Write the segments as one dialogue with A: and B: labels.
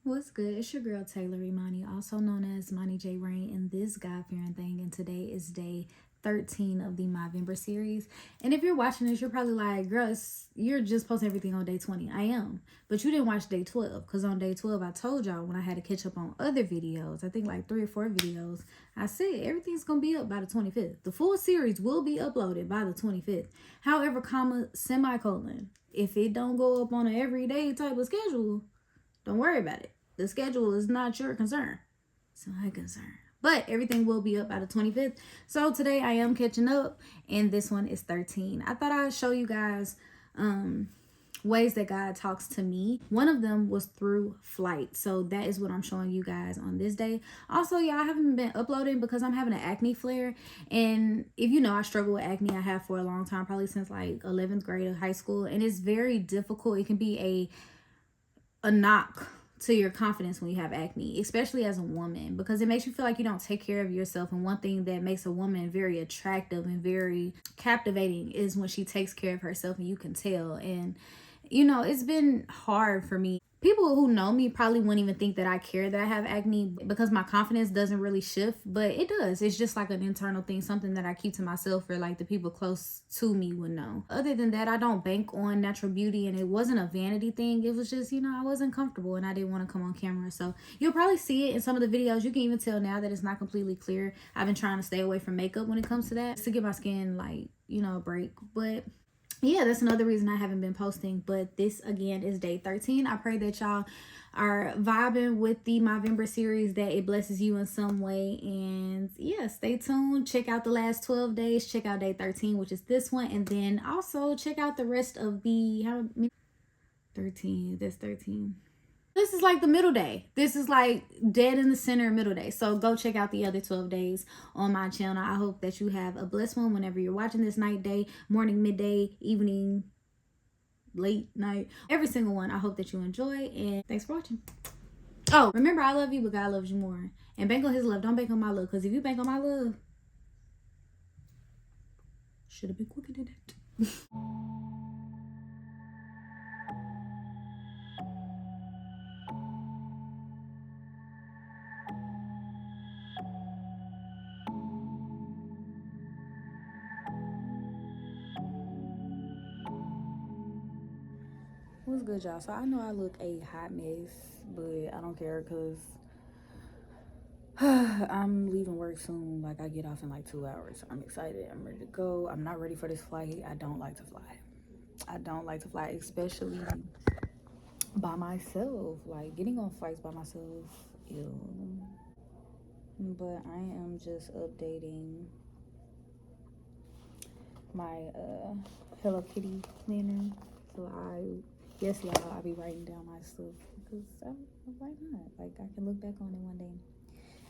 A: What's good? It's your girl Taylor Imani, also known as Money J Rain, and this God-fearing thing. And today is day 13 of the VEMBER series. And if you're watching this, you're probably like, girl, you're just posting everything on day 20. I am. But you didn't watch day 12, because on day 12, I told y'all when I had to catch up on other videos, I think like 3 or 4 videos, I said everything's going to be up by the 25th. The full series will be uploaded by the 25th. However, comma, semicolon, if it don't go up on an everyday type of schedule, don't worry about it. The schedule is not your concern. It's my concern. But everything will be up by the 25th. So today I am catching up, and this one is 13. I thought I'd show you guys ways that God talks to me. One of them was through flight. So that is what I'm showing you guys on this day. Also, y'all, I haven't been uploading because I'm having an acne flare. And if you know, I struggle with acne. I have for a long time, probably since like 11th grade of high school. And it's very difficult. It can be a knock to your confidence when you have acne, especially as a woman, because it makes you feel like you don't take care of yourself. And one thing that makes a woman very attractive and very captivating is when she takes care of herself, and you can tell. And you know, it's been hard for me. People who know me probably wouldn't even think that I care that I have acne, because my confidence doesn't really shift, but it does. It's just like an internal thing, something that I keep to myself, or like the people close to me would know. Other than that, I don't bank on natural beauty, and it wasn't a vanity thing. It was just, you know, I wasn't comfortable and I didn't want to come on camera. So you'll probably see it in some of the videos. You can even tell now that it's not completely clear. I've been trying to stay away from makeup when it comes to that, to give my skin like, you know, a break. But yeah, that's another reason I haven't been posting. But this again is day 13. I pray that y'all are vibing with the VEMBER series, that it blesses you in some way. And yeah, stay tuned. Check out the last 12 days. Check out day 13, which is this one. And then also check out the rest of the 13. That's 13. This is like the middle day. This is like dead in the center middle day. So go check out the other 12 days on my channel. I hope that you have a blessed one whenever you're watching this, night, day, morning, midday, evening, late night, every single one. I hope that you enjoy, and thanks for watching. Oh, remember, I love you, but God loves you more. And bank on his love. Don't bank on my love, because if you bank on my love, should have been quicker than that. What's good, y'all? So I know I look a hot mess, but I don't care, because I'm leaving work soon. Like, I get off in like 2 hours. I'm excited. I'm ready to go. I'm not ready for this flight. I don't like to fly. I don't like to fly, especially by myself. Like, getting on flights by myself, ew. But I am just updating my Hello Kitty planner. So yes, y'all, I'll be writing down my stuff, because why not? Like, I can look back on it one day.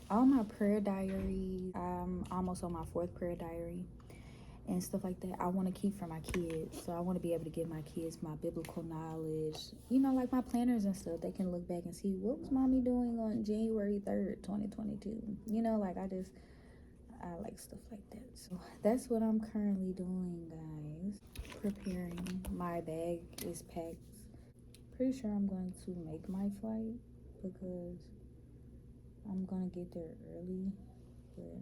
A: All my prayer diaries, I'm almost on my 4th prayer diary and stuff like that, I want to keep for my kids. So I want to be able to give my kids my biblical knowledge, you know, like my planners and stuff. They can look back and see, what was mommy doing on January 3rd, 2022? You know, like, I like stuff like that. So that's what I'm currently doing, guys. Preparing. My bag is packed. Pretty sure I'm going to make my flight, because I'm gonna get there early. But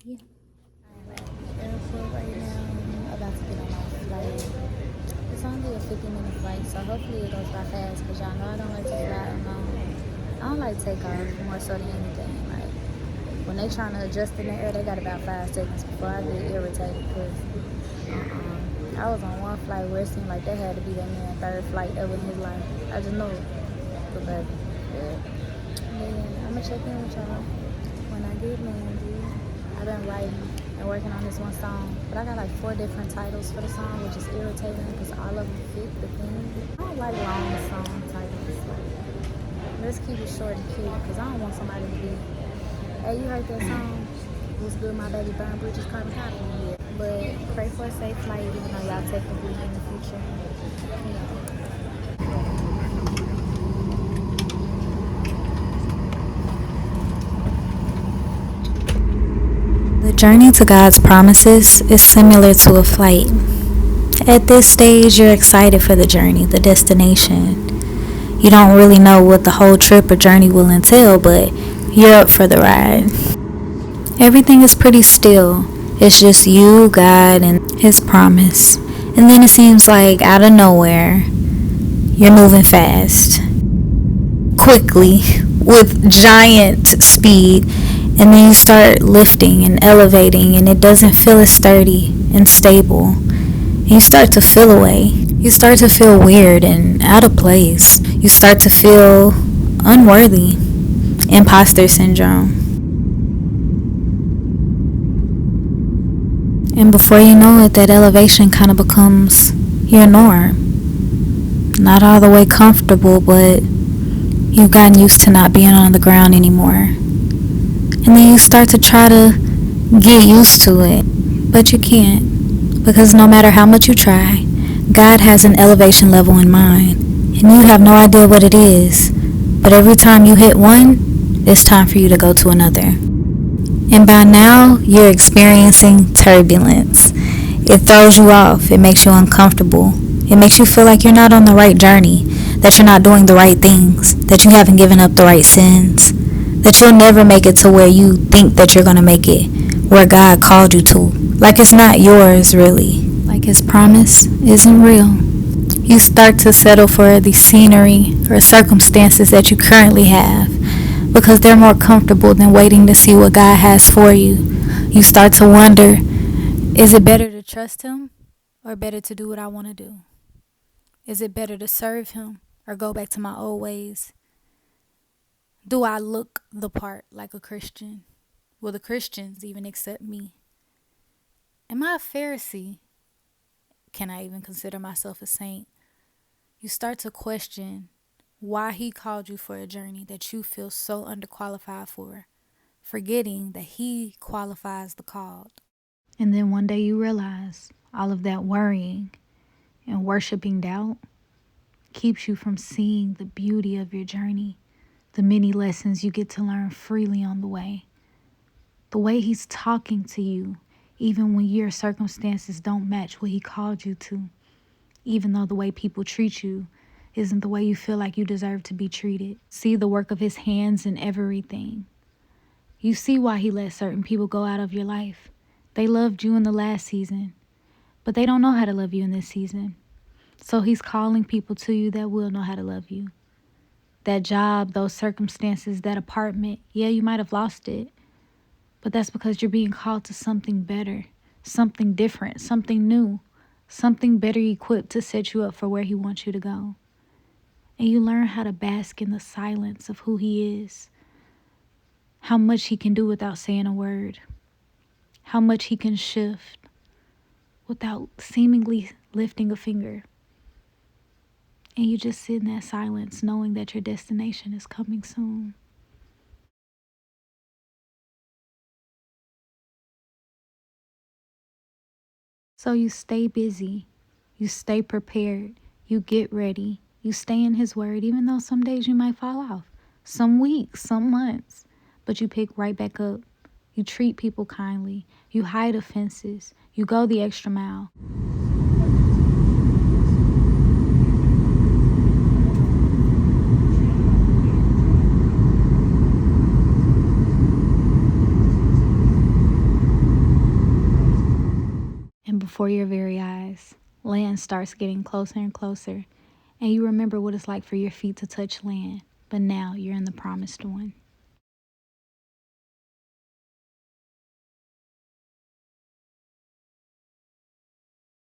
A: yeah, I'm at the airport right now. I'm about to get on my flight. It's only a 50-minute flight, so hopefully it goes by fast, because y'all know I don't like to fly alone. I don't like takeoff more so than anything. Like, when they trying to adjust in the air, they got about 5 seconds before I get irritated, because I was on one flight where it seemed like they had to be that man 3rd flight ever in his life. I just know it. But baby, yeah, I'm gonna check in with y'all when I get landed. I've been writing and working on this one song, but I got like 4 different titles for the song, which is irritating, because all of them fit the theme. I don't like long song titles. Like, let's keep it short and cute, because I don't want somebody to be, hey, you heard that song? It was good, my baby burned bridges, carbon copy. Yeah. But pray for a safe flight, even though y'all technically in the future. You know. The journey to God's promises is similar to a flight. At this stage, you're excited for the journey, the destination. You don't really know what the whole trip or journey will entail, but you're up for the ride. Everything is pretty still. It's just you, God, and His promise. And then it seems like out of nowhere, you're moving fast, quickly, with giant speed, and then you start lifting and elevating, and it doesn't feel as sturdy and stable. And you start to feel away. You start to feel weird and out of place. You start to feel unworthy. Imposter syndrome. And before you know it, that elevation kind of becomes your norm. Not all the way comfortable, but you've gotten used to not being on the ground anymore. And then you start to try to get used to it, but you can't. Because no matter how much you try, God has an elevation level in mind, and you have no idea what it is. But every time you hit one, it's time for you to go to another. And by now, you're experiencing turbulence. It throws you off. It makes you uncomfortable. It makes you feel like you're not on the right journey, that you're not doing the right things, that you haven't given up the right sins, that you'll never make it to where you think that you're going to make it, where God called you to. Like it's not yours, really. Like His promise isn't real. You start to settle for the scenery or circumstances that you currently have, because they're more comfortable than waiting to see what God has for you. You start to wonder, is it better to trust Him or better to do what I want to do? Is it better to serve Him or go back to my old ways? Do I look the part like a Christian? Will the Christians even accept me? Am I a Pharisee? Can I even consider myself a saint? You start to question why He called you for a journey that you feel so underqualified for, forgetting that He qualifies the called. And then one day you realize all of that worrying and worshiping doubt keeps you from seeing the beauty of your journey, the many lessons you get to learn freely on the way He's talking to you, even when your circumstances don't match what He called you to, even though the way people treat you isn't the way you feel like you deserve to be treated. See the work of His hands in everything. You see why He let certain people go out of your life. They loved you in the last season, but they don't know how to love you in this season. So He's calling people to you that will know how to love you. That job, those circumstances, that apartment, yeah, you might have lost it, but that's because you're being called to something better, something different, something new, something better equipped to set you up for where He wants you to go. And you learn how to bask in the silence of who He is, how much He can do without saying a word, how much He can shift without seemingly lifting a finger. And you just sit in that silence knowing that your destination is coming soon. So you stay busy, you stay prepared, you get ready, you stay in His word, even though some days you might fall off, some weeks, some months, but you pick right back up. You treat people kindly, you hide offenses, you go the extra mile. And before your very eyes, land starts getting closer and closer, and you remember what it's like for your feet to touch land, but now you're in the promised one.